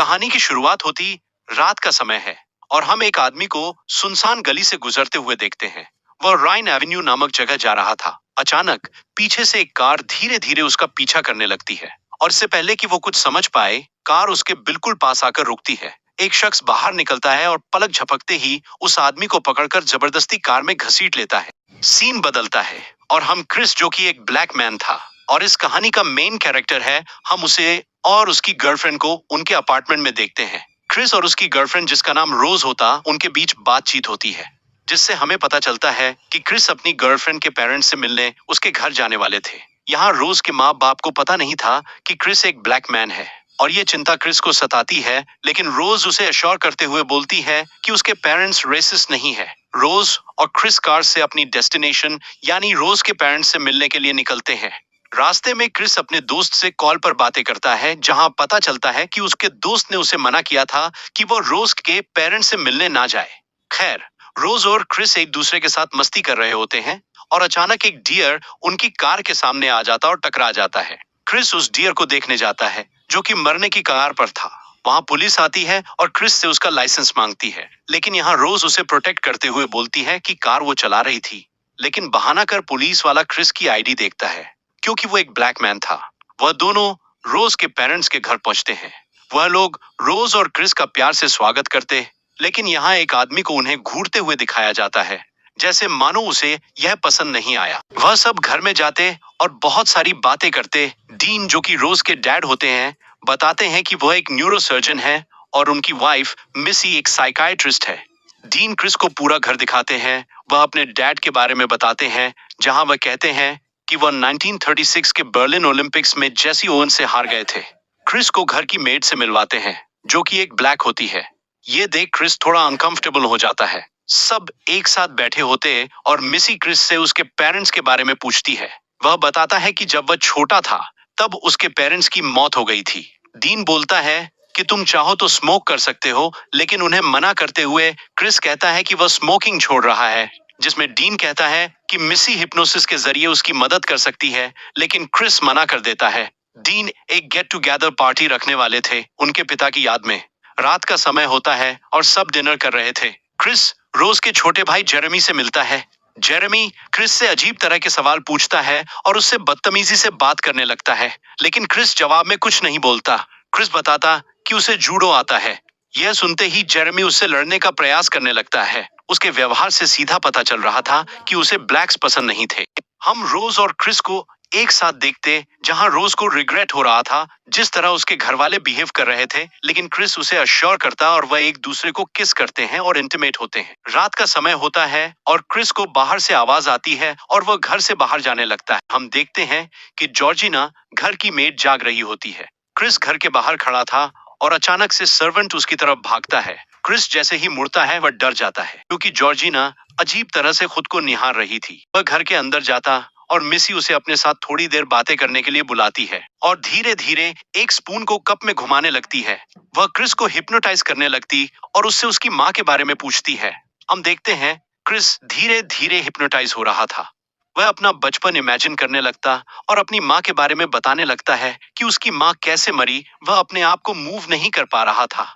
कहानी की शुरुआत होती रात का समय है और हम एक आदमी को सुनसान गली से गुजरते हुए देखते हैं। वह राइन एवेन्यू नामक जगह जा रहा था। अचानक पीछे से एक कार धीरे धीरे उसका पीछा करने लगती है और इससे पहले कि वो कुछ समझ पाए, कार उसके बिल्कुल पास आकर रुकती है। एक शख्स बाहर निकलता है और पलक झपकते ही उस आदमी को पकड़कर जबरदस्ती कार में घसीट लेता है। सीन बदलता है और हम क्रिस, जो कि एक ब्लैक मैन था और इस कहानी का मेन कैरेक्टर है, हम उसे और उसकी गर्लफ्रेंड को उनके अपार्टमेंट में देखते हैं। क्रिस और उसकी गर्लफ्रेंड, जिसका नाम रोज होता, उनके बीच बातचीत होती है, जिससे हमें पता चलता है कि क्रिस अपनी गर्लफ्रेंड के पेरेंट्स से मिलने उसके घर जाने वाले थे। यहाँ रोज के माँ बाप को पता नहीं था कि क्रिस एक ब्लैक मैन है और ये चिंता क्रिस को सताती है, लेकिन रोज उसे अश्योर करते हुए बोलती है कि उसके पेरेंट्स रेसिस्ट नहीं है। रोज और क्रिस कार से अपनी डेस्टिनेशन यानी रोज के पेरेंट्स से मिलने के लिए निकलते हैं। रास्ते में क्रिस अपने दोस्त से कॉल पर बातें करता है, जहां पता चलता है कि उसके दोस्त ने उसे मना किया था कि वो रोज के पेरेंट्स से मिलने ना जाए। खैर, रोज और क्रिस एक दूसरे के साथ मस्ती कर रहे होते हैं और अचानक एक डियर उनकी कार के सामने आ जाता और टकरा जाता है। क्रिस उस डियर को देखने जाता है, जो कि मरने की कगार पर था। वहां पुलिस आती है और क्रिस से उसका लाइसेंस मांगती है, लेकिन यहाँ रोज उसे प्रोटेक्ट करते हुए बोलती है कि कार वो चला रही थी। लेकिन बहाना कर पुलिस वाला क्रिस की आईडी देखता है, क्योंकि वो एक ब्लैक मैन था। वह दोनों रोज के पेरेंट्स के घर पहुंचते हैं। वह लोग रोज और क्रिस का प्यार से स्वागत करते, लेकिन यहाँ एक आदमी को उन्हें घूरते हुए दिखाया जाता है, जैसे मानो उसे यह पसंद नहीं आया। वह सब घर में जाते और बहुत सारी बातें करते। डीन, जो कि रोज के डैड होते हैं, बताते हैं कि वह एक न्यूरोसर्जन है और उनकी वाइफ मिसी एक साइकाइट्रिस्ट है। डीन क्रिस को पूरा घर दिखाते हैं। वह अपने डैड के बारे में बताते हैं, जहां वह कहते हैं कि वह 1936 के बर्लिन ओलंपिक्स में जेसी ओवन से हार गए थे। क्रिस को घर की मेड से मिलवाते हैं, जो कि एक ब्लैक होती है। ये देख क्रिस थोड़ा अनकंफर्टेबल हो जाता है। सब एक साथ बैठे होते और मिसी क्रिस से उसके पेरेंट्स के बारे में पूछती है। वह बताता है कि जब वह छोटा था तब उसके पेरेंट्स की मौत हो गई थी। डीन बोलता है कि तुम चाहो तो स्मोक कर सकते हो, लेकिन उन्हें मना करते हुए क्रिस कहता है कि वह स्मोकिंग छोड़ रहा है, जिसमें डीन कहता है कि मिसी हिप्नोसिस के जरिए उसकी मदद कर सकती है, लेकिन क्रिस मना कर देता है। डीन एक गेट टुगेदर पार्टी रखने वाले थे उनके पिता की याद में। रात का समय होता है और सब डिनर कर रहे थे। क्रिस रोज के छोटे भाई जेरेमी से मिलता है। जेरेमी क्रिस से अजीब तरह के सवाल पूछता है और उससे बदतमीजी से बात करने लगता है, लेकिन क्रिस जवाब में कुछ नहीं बोलता। क्रिस बताता कि उसे जूडो आता है। यह सुनते ही जेरेमी उससे लड़ने का प्रयास करने लगता है। उसके व्यवहार से सीधा पता चल रहा था कि उसे ब्लैक्स पसंद नहीं थे। हम रोज और क्रिस को एक साथ देखते, जहां रोज को रिग्रेट हो रहा था जिस तरह उसके घर वाले बिहेव कर रहे थे, लेकिन क्रिस उसे अश्योर करता और वह एक दूसरे को किस करते हैं और इंटीमेट होते हैं। रात का समय होता है और क्रिस को बाहर से आवाज आती है और वह घर से बाहर जाने लगता है। हम देखते हैं कि जॉर्जिना, घर की मेड, जाग रही होती है। क्रिस घर के बाहर खड़ा था और अचानक से सर्वेंट उसकी तरफ भागता है। क्रिस जैसे ही मुड़ता है वह डर जाता है, क्योंकि जॉर्जिना अजीब तरह से खुद को निहार रही थी। वह घर के अंदर जाता और मिसी उसे अपने साथ थोड़ी देर बातें करने के लिए बुलाती है और धीरे धीरे एक स्पून को कप में घुमाने लगती है। वह क्रिस को हिप्नोटाइज करने लगती और उससे उसकी माँ के बारे में पूछती है। हम देखते हैं क्रिस धीरे धीरे हिप्नोटाइज हो रहा था। वह अपना बचपन इमेजिन करने लगता और अपनी माँ के बारे में बताने लगता है कि उसकी माँ कैसे मरी। वह अपने आप को मूव नहीं कर पा रहा था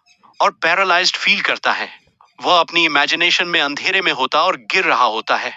और पैरालाइज्ड फील करता है। वह अपनी इमेजिनेशन में अंधेरे में होता और गिर रहा होता है।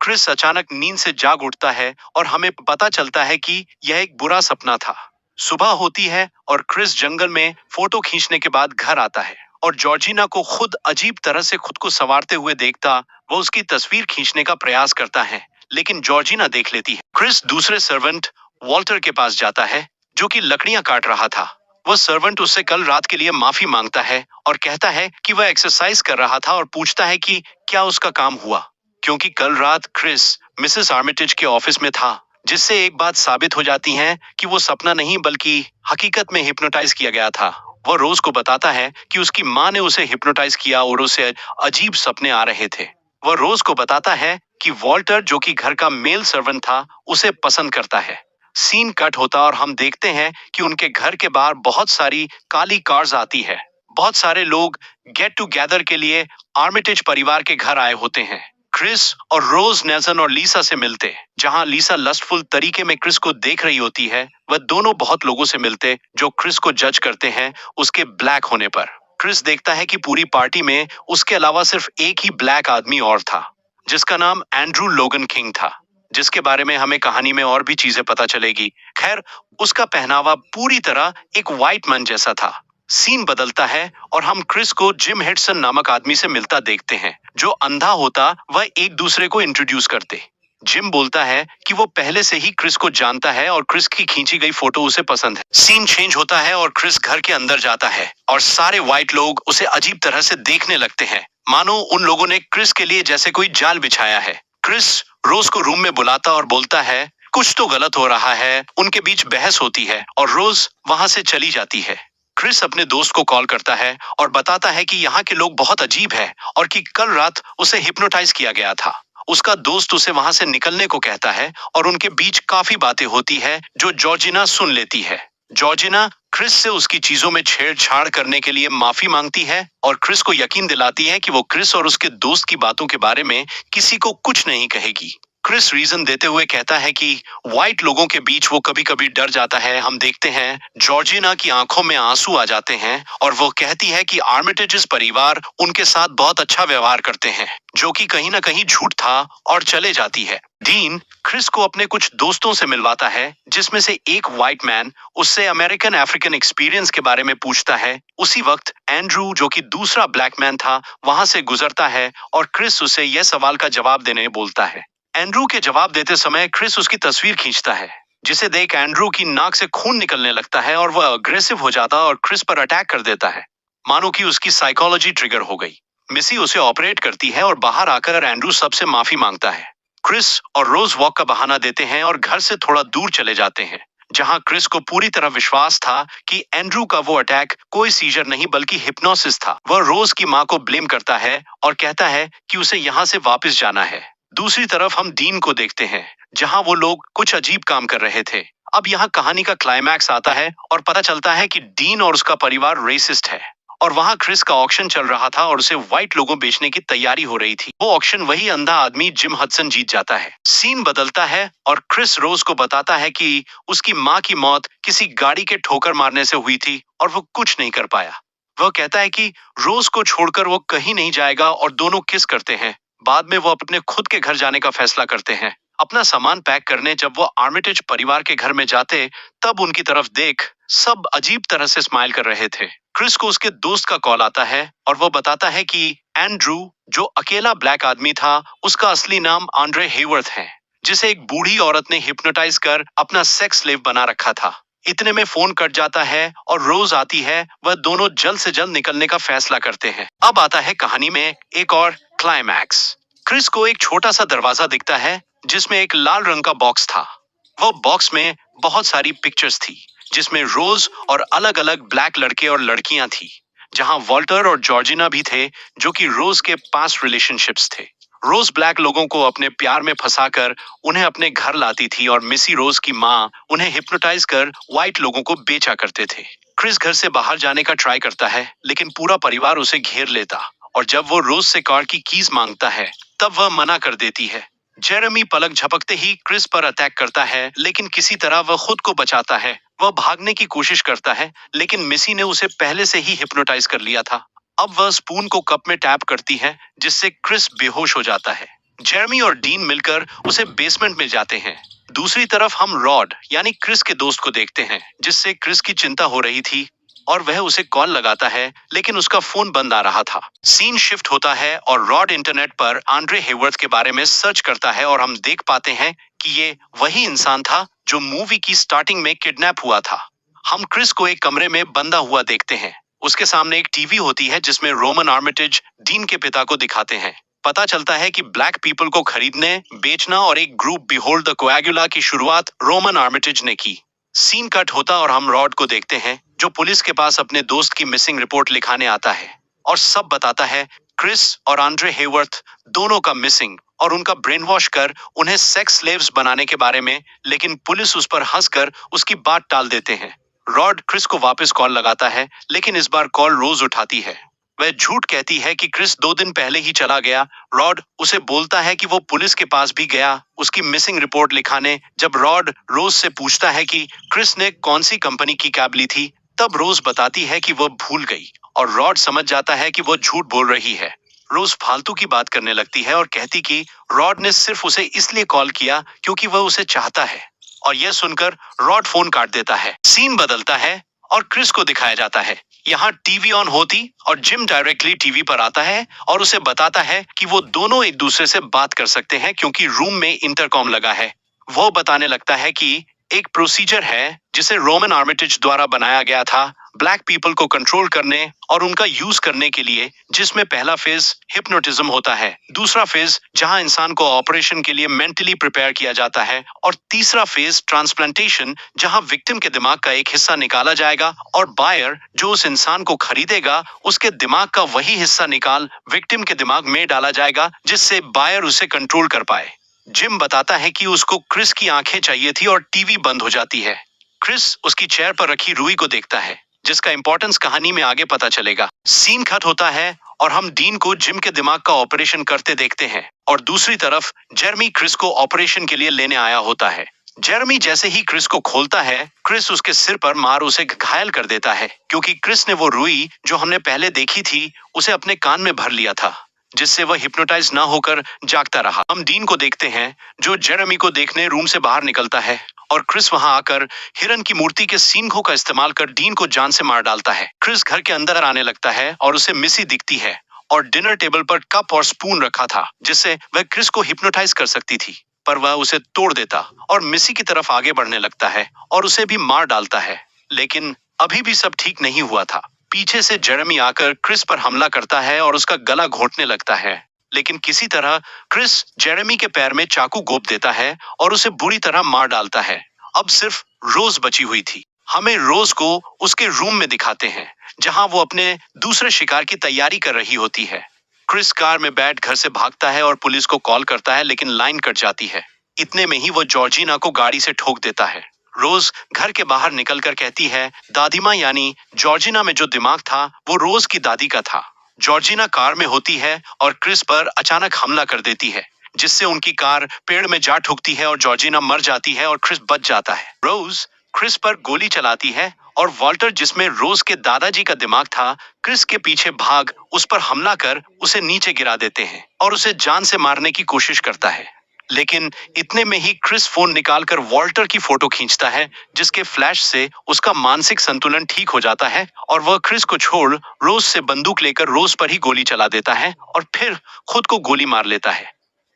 क्रिस अचानक नींद से जाग उठता है और हमें पता चलता है कि यह एक बुरा सपना था। सुबह होती है और क्रिस जंगल में फोटो खींचने के बाद घर आता है और जॉर्जिना को खुद अजीब तरह से खुद को संवारते हुए देखता। वह उसकी तस्वीर खींचने का प्रयास करता है, लेकिन जॉर्जिना देख लेती है। क्रिस दूसरे सर्वेंट वॉल्टर के पास जाता है, जो कि लकड़ियां काट रहा था। वह सर्वेंट उससे कल रात के लिए माफी मांगता है और कहता है कि वह एक्सरसाइज कर रहा था और पूछता है कि क्या उसका काम हुआ, क्योंकि कल रात क्रिस मिसेस आर्मिटेज के ऑफिस में था, जिससे एक बात साबित हो जाती है कि वो सपना नहीं बल्कि हकीकत में हिप्नोटाइज किया गया था। वह रोज को बताता है कि उसकी माँ ने उसे हिप्नोटाइज किया और उसे अजीब सपने आ रहे थे। वह रोज को बताता है कि वॉल्टर, जो कि घर का मेल सर्वेंट था, उसे पसंद करता है। सीन कट होता और हम देखते हैं कि उनके घर के बाहर बहुत सारी काली कार्स आती है। बहुत सारे लोग गेट टुगेदर के लिए आर्मिटेज परिवार के घर आए होते हैं। क्रिस और रोज नेल्सन और लीसा से मिलते। जहां लीसा लस्टफुल तरीके में क्रिस को देख रही होती है, वह दोनों बहुत लोगों से मिलते जो क्रिस को जज करते हैं उसके ब्लैक होने पर। क्रिस देखता है कि पूरी पार्टी में उसके अलावा सिर्फ एक ही ब्लैक आदमी और था, जिसका नाम एंड्रू लोगन किंग था, जिसके बारे में हमें कहानी में और भी चीजें पता चलेगी। खैर, उसका पहनावा पूरी तरह एक व्हाइट मैन जैसा था। सीन बदलता है और हम क्रिस को जिम हेडसन नामक आदमी से मिलता देखते हैं, जो अंधा होता वह एक दूसरे को इंट्रोड्यूस करते। जिम बोलता है कि वो पहले से ही क्रिस को जानता है और क्रिस की खींची गई फोटो उसे पसंद है। सीन चेंज होता है और क्रिस घर के अंदर जाता है और सारे व्हाइट लोग उसे अजीब तरह से देखने लगते हैं, मानो उन लोगों ने क्रिस के लिए जैसे कोई जाल बिछाया है। क्रिस रोज को रूम में बुलाता और बोलता है कुछ तो गलत हो रहा है। उनके बीच बहस होती है और रोज वहां से चली जाती है। क्रिस अपने दोस्त को कॉल करता है और बताता है कि यहाँ के लोग बहुत अजीब है और कि कल रात उसे हिप्नोटाइज किया गया था। उसका दोस्त उसे वहां से निकलने को कहता है और उनके बीच काफी बातें होती है जो जॉर्जिना सुन लेती है। जॉर्जिना क्रिस से उसकी चीजों में छेड़छाड़ करने के लिए माफी मांगती है और क्रिस को यकीन दिलाती है कि वो क्रिस और उसके दोस्त की बातों के बारे में किसी को कुछ नहीं कहेगी। क्रिस रीजन देते हुए कहता है कि व्हाइट लोगों के बीच वो कभी कभी डर जाता है। हम देखते हैं जॉर्जिना की आंखों में आंसू आ जाते हैं और वो कहती है कि आर्मिटेजेस परिवार उनके साथ बहुत अच्छा व्यवहार करते हैं, जो कि कहीं ना कहीं झूठ था, और चले जाती है। डीन क्रिस को अपने कुछ दोस्तों से मिलवाता है, जिसमें से एक व्हाइट मैन उससे अमेरिकन अफ्रीकन एक्सपीरियंस के बारे में पूछता है। उसी वक्त एंड्रू, जो कि दूसरा ब्लैक मैन था, वहां से गुजरता है और क्रिस उसे यह सवाल का जवाब देने बोलता है। एंड्रू के जवाब देते समय क्रिस उसकी तस्वीर खींचता है, जिसे देख एंड्रू की नाक से खून निकलने लगता है और वह अग्रेसिव हो जाता और क्रिस पर अटैक कर देता है, मानो कि उसकी साइकोलॉजी ट्रिगर हो गई। मिसी उसे ऑपरेट करती है और बाहर आकर एंड्रू सबसे माफी मांगता है। क्रिस और रोज वॉक का बहाना देते हैं और घर से थोड़ा दूर चले जाते हैं, जहां क्रिस को पूरी तरह विश्वास था कि एंड्रू का वो अटैक कोई सीजर नहीं बल्कि हिप्नोसिस था। वह रोज की मां को ब्लेम करता है और कहता है कि उसे यहाँ से वापस जाना है। दूसरी तरफ हम डीन को देखते हैं, जहां वो लोग कुछ अजीब काम कर रहे थे। अब यहाँ कहानी का क्लाइमैक्स आता है और पता चलता है कि डीन और उसका परिवार रेसिस्ट है और वहां क्रिस का ऑक्शन चल रहा था और उसे व्हाइट लोगों बेचने की तैयारी हो रही थी। वो ऑक्शन वही अंधा आदमी जिम हडसन जीत जाता है। सीन बदलता है और क्रिस रोज को बताता है कि उसकी माँ की मौत किसी गाड़ी के ठोकर मारने से हुई थी और वो कुछ नहीं कर पाया। वह कहता है कि रोज को छोड़कर वो कहीं नहीं जाएगा और दोनों किस करते हैं। बाद में वो अपने खुद के घर जाने का फैसला करते हैं। अपना सामान पैक करने जब वो आर्मिटेज परिवार के घर में जाते, तब उनकी तरफ देख सब अजीब तरह से स्माइल कर रहे थे। क्रिस को उसके दोस्त का कॉल आता है और वो बताता है कि एंड्रू, जो अकेला ब्लैक आदमी था, उसका असली नाम आंड्रे हेवर्थ है, जिसे एक बूढ़ी औरत ने हिप्नोटाइज कर अपना सेक्स स्लेव बना रखा था। इतने में फोन कट जाता है और रोज आती है। वह दोनों जल्द से जल्द निकलने का फैसला करते हैं। अब आता है कहानी में एक और क्लाइमैक्स। क्रिस को एक छोटा सा दरवाजा दिखता है, जिसमें एक लाल रंग का बॉक्स था। वो बॉक्स में बहुत सारी पिक्चर्स थी, जिसमें रोज और अलग अलग ब्लैक लड़के और लड़कियां थी, जहां वॉल्टर और जॉर्जिना भी थे, जो कि रोज के पास्ट रिलेशनशिप्स थे। रोज ब्लैक लोगों को अपने प्यार में फंसाकर उन्हें अपने घर लाती थी और मिसी रोज की माँ उन्हें हिप्नोटाइज कर व्हाइट लोगों को बेचा करते थे। क्रिस घर से बाहर जाने का ट्राई करता है, लेकिन पूरा परिवार उसे घेर लेता और जब वो रोज से कार की कीज मांगता है, तब वह मना कर देती है। जेरेमी पलक झपकते ही क्रिस पर अटैक करता है, लेकिन किसी तरह वह खुद को बचाता है। वह भागने की कोशिश करता है, लेकिन मिसी ने उसे पहले से ही हिप्नोटाइज कर लिया था। अब वह स्पून को कप में टैप करती है, जिससे क्रिस बेहोश हो जाता है। जेरेमी और डीन मिलकर उसे बेसमेंट में जाते हैं। दूसरी तरफ हम रॉड यानी क्रिस के दोस्त को देखते हैं, जिससे क्रिस की चिंता हो रही थी और वह उसे कॉल लगाता है, लेकिन उसका फोन बंद आ रहा था। सीन शिफ्ट होता है और रॉड इंटरनेट पर आंड्रे हेवर्थ के बारे में सर्च करता है और हम देख पाते हैं कि ये वही इंसान था जो मूवी की स्टार्टिंग में किडनैप हुआ था। हम क्रिस को एक कमरे में बंधा हुआ देखते हैं। उसके सामने एक टीवी होती है, जिसमें रोमन आर्मिटेज डीन के पिता को दिखाते हैं। पता चलता है कि ब्लैक पीपल को खरीदने, बेचना और एक ग्रुप बिहोल्ड द कोएगुला की शुरुआत रोमन आर्मिटेज ने की। सीन कट होता और हम रॉड को देखते हैं, जो पुलिस के पास अपने दोस्त की मिसिंग रिपोर्ट लिखाने आता है और सब बताता है। क्रिस और आंड्रे हेवर्थ दोनों का मिसिंग और उनका ब्रेन वॉश कर उन्हें सेक्स स्लेव्स बनाने के बारे में, लेकिन पुलिस उस पर हंसकर उसकी बात टाल देते हैं। रॉड क्रिस को वापस कॉल लगाता है, लेकिन इस बार कॉल रोज उठाती है। वह झूठ कहती है कि क्रिस 2 दिन पहले ही चला गया। रॉड उसे बोलता है कि वो पुलिस के पास भी गया उसकी मिसिंग रिपोर्ट लिखाने। जब रॉड रोज से पूछता है कि क्रिस ने कौन सी कंपनी की कैब ली थी, तब रोज बताती है कि वो भूल गई और रॉड समझ जाता है कि वो झूठ बोल रही है। रोज फालतू की बात करने लगती है और कहती कि रॉड ने सिर्फ उसे इसलिए कॉल किया क्योंकि वह उसे चाहता है, और यह सुनकर रॉड फोन काट देता है। सीन बदलता है और क्रिस को दिखाया जाता है। यहाँ टीवी ऑन होती और जिम डायरेक्टली टीवी पर आता है और उसे बताता है कि वो दोनों एक दूसरे से बात कर सकते हैं क्योंकि रूम में इंटरकॉम लगा है। वो बताने लगता है कि एक प्रोसीजर है जिसे रोमन आर्मिटेज द्वारा बनाया गया था ब्लैक पीपल को कंट्रोल करने और उनका यूज करने के लिए, जिसमें पहला फेज हिप्नोटिज्म होता है, दूसरा फेज जहां इंसान को ऑपरेशन के लिए मेंटली प्रिपेयर किया जाता है, और तीसरा फेज ट्रांसप्लांटेशन जहां विक्टिम के दिमाग का एक हिस्सा निकाला जाएगा और बायर जो उस इंसान को खरीदेगा उसके दिमाग का वही हिस्सा निकाल विक्टिम के दिमाग में डाला जाएगा जिससे बायर उसे कंट्रोल कर पाए। जिम बताता है कि उसको क्रिस की आंखें चाहिए थी और टीवी बंद हो जाती है। क्रिस उसकी चेयर पर रखी रुई को देखता है जिसका इंपॉर्टेंस कहानी में आगे पता चलेगा। सीन कट होता है और हम डीन को जिम के दिमाग का ऑपरेशन करते देखते हैं और दूसरी तरफ जेरेमी क्रिस को ऑपरेशन के लिए लेने आया होता है। जेरेमी जैसे ही क्रिस को खोलता है, क्रिस उसके सिर पर मार उसे घायल कर देता है क्योंकि क्रिस ने वो रुई जो हमने पहले देखी थी उसे अपने कान में भर लिया था, जिससे वह हिप्नोटाइज ना होकर जागता रहा। हम डीन को देखते हैं जो जेरेमी को देखने रूम से बाहर निकलता है और क्रिस वहां आकर हिरन की मूर्ति के सींगों का इस्तेमाल कर डीन को जान से मार डालता है। क्रिस घर के अंदर आने लगता है और उसे मिसी दिखती है और डिनर टेबल पर कप और स्पून रखा था जिससे वह क्रिस को हिप्नोटाइज कर सकती थी, पर वह उसे तोड़ देता और मिसी की तरफ आगे बढ़ने लगता है और उसे भी मार डालता है। लेकिन अभी भी सब ठीक नहीं हुआ था। पीछे से जेरेमी आकर क्रिस पर हमला करता है और उसका गला घोंटने लगता है, लेकिन किसी तरह क्रिस जेरेमी के पैर में चाकू घोंप देता है और उसे बुरी तरह मार डालता है। अब सिर्फ रोज बची हुई थी। हमें रोज को उसके रूम में दिखाते हैं जहां वो अपने दूसरे शिकार की तैयारी कर रही होती है। क्रिस कार में बैठ घर से भागता है और पुलिस को कॉल करता है, लेकिन लाइन कट जाती है। इतने में ही वो जॉर्जिना को गाड़ी से ठोक देता है। रोज घर के बाहर निकलकर कहती है दादी माँ यानी जॉर्जिना में जो दिमाग था वो रोज की दादी का था। जॉर्जिना कार में होती है और क्रिस पर अचानक हमला कर देती है जिससे उनकी कार पेड़ में जा ठुकती है और जॉर्जिना मर जाती है और क्रिस बच जाता है। रोज क्रिस पर गोली चलाती है और वॉल्टर जिसमें रोज के दादाजी का दिमाग था क्रिस के पीछे भाग उस पर हमला कर उसे नीचे गिरा देते हैं और उसे जान से मारने की कोशिश करता है। लेकिन इतने में ही क्रिस फोन निकालकर वॉल्टर की फोटो खींचता है जिसके फ्लैश से उसका मानसिक संतुलन ठीक हो जाता है और वह क्रिस को छोड़ रोज से बंदूक लेकर रोज पर ही गोली चला देता है और फिर खुद को गोली मार लेता है।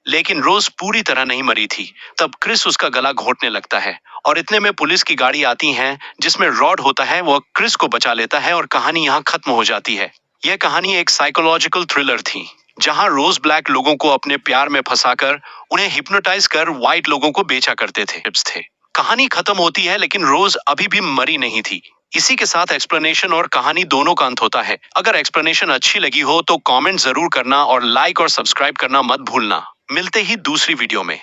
लेकिन रोज पूरी तरह नहीं मरी थी। तब क्रिस उसका गला घोंटने लगता है और इतने में पुलिस की गाड़ी आती है जिसमें रॉड होता है। वह क्रिस को बचा लेता है और कहानी यहाँ खत्म हो जाती है। यह कहानी एक साइकोलॉजिकल थ्रिलर थी जहां रोज ब्लैक लोगों को अपने प्यार में फंसाकर उन्हें हिप्नोटाइज कर व्हाइट लोगों को बेचा करते थे। कहानी खत्म होती है लेकिन रोज अभी भी मरी नहीं थी। इसी के साथ एक्सप्लेनेशन और कहानी दोनों का अंत होता है। अगर एक्सप्लेनेशन अच्छी लगी हो तो कमेंट जरूर करना और लाइक और सब्सक्राइब करना मत भूलना। मिलते ही दूसरी वीडियो में।